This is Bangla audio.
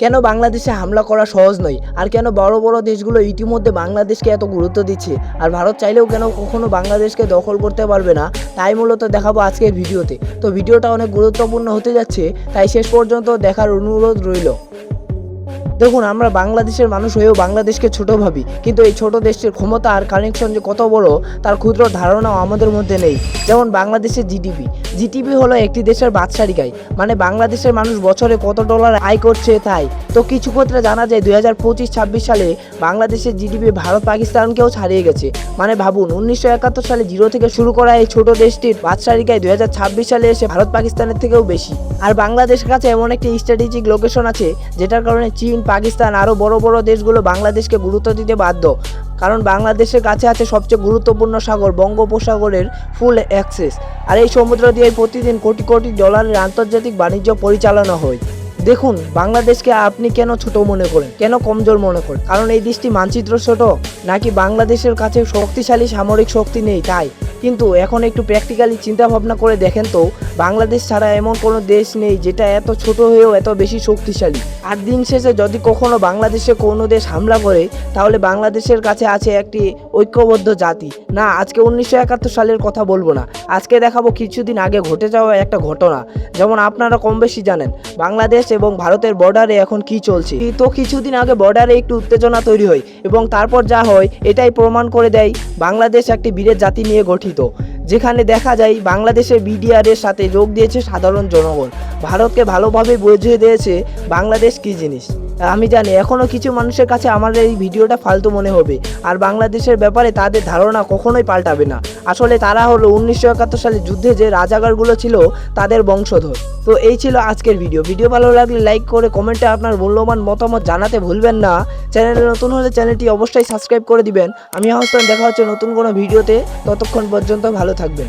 কেন বাংলাদেশে হামলা করা সহজ নয়, আর কেন বড় বড় দেশগুলো ইতিমধ্যে বাংলাদেশকে এত গুরুত্ব দিচ্ছে, আর ভারত চাইলেও কেন কখনো বাংলাদেশকে দখল করতে পারবে না, তাই মূলত দেখাবো আজকের ভিডিওতে। তো ভিডিওটা অনেক গুরুত্বপূর্ণ হতে যাচ্ছে, তাই শেষ পর্যন্ত দেখার অনুরোধ রইল। দেখুন, আমরা বাংলাদেশের মানুষ হয়েও বাংলাদেশকে ছোট ভাবি, কিন্তু এই ছোট দেশটির ক্ষমতা আর কানেকশন যে কত বড় তার ক্ষুদ্র ধারণাও আমাদের মধ্যে নেই। যেমন বাংলাদেশের জিডিপি হলো একটি দেশের বাৎসরিক আয়, মানে বাংলাদেশের মানুষ বছরে কত ডলার আয় করছে তাই। তো কিছু ক্ষেত্রে জানা যায় 2025-26 সালে বাংলাদেশের জিডিপি ভারত পাকিস্তানকেও ছাড়িয়ে গেছে। মানে ভাবুন, 1971 সালে জিরো থেকে শুরু করা এই ছোট দেশটির বাৎসরিক আয় 2026 সালে এসে ভারত পাকিস্তানের থেকেও বেশি। আর বাংলাদেশের কাছে এমন একটি স্ট্র্যাটেজিক লোকেশন আছে, যেটার কারণে চীন, পাকিস্তান আরও বড় বড় দেশগুলো বাংলাদেশকে গুরুত্ব দিতে বাধ্য। কারণ বাংলাদেশের কাছে আছে সবচেয়ে গুরুত্বপূর্ণ সাগর বঙ্গোপসাগরের ফুল অ্যাক্সেস, আর এই সমুদ্র দিয়ে প্রতিদিন কোটি কোটি ডলারের আন্তর্জাতিক বাণিজ্য পরিচালনা হয়। দেখুন, বাংলাদেশকে আপনি কেন ছোট মনে করেন, কেন কমজোর মনে করেন? কারণ এই দেশটি মানচিত্র ছোট, নাকি বাংলাদেশের কাছে শক্তিশালী সামরিক শক্তি নেই তাই? কিন্তু এখন একটু প্র্যাকটিক্যালি চিন্তা ভাবনা করে দেখেন তো, বাংলাদেশ ছাড়া এমন কোনো দেশ নেই যেটা এত ছোট হয়েও এত বেশি শক্তিশালী। আর দিন শেষে যদি কখনো বাংলাদেশে কোনো দেশ হামলা করে, তাহলে বাংলাদেশের কাছে আছে একটি ঐক্যবদ্ধ জাতি। না, আজকে 1971 সালের কথা বলবো না, আজকে দেখাবো কিছুদিন আগে ঘটে যাওয়া একটা ঘটনা। যেমন আপনারা কম বেশি জানেন বাংলাদেশ এবং ভারতের বর্ডারে এখন কি চলছে। তো কিছুদিন আগে বর্ডারে একটু উত্তেজনা তৈরি হয়, এবং তারপর যা হয় এটাই প্রমাণ করে দেয় বাংলাদেশ একটি বীরের জাতি নিয়ে গঠিত, যেখানে দেখা যায় বাংলাদেশের বিডিআরের সাথে যোগ দিয়েছে সাধারণ জনগণ। ভারতকে ভালোভাবে বুঝিয়ে দিয়েছে বাংলাদেশ কী জিনিস। আমি জানি এখনও কিছু মানুষের কাছে আমার এই ভিডিওটা ফালতু মনে হবে, আর বাংলাদেশের ব্যাপারে তাদের ধারণা কখনোই পাল্টাবে না। আসলে তারা হলো 1971 সালে যুদ্ধে যে রাজাকারগুলো ছিল তাদের বংশধর। তো এই ছিল আজকের ভিডিও ভালো লাগলে লাইক করে কমেন্টে আপনার মূল্যবান মতামত জানাতে ভুলবেন না। চ্যানেলে নতুন হলে চ্যানেলটি অবশ্যই সাবস্ক্রাইব করে দিবেন। আমি হাসান, দেখা হচ্ছে নতুন কোনো ভিডিওতে। ততক্ষণ পর্যন্ত ভালো থাকবেন।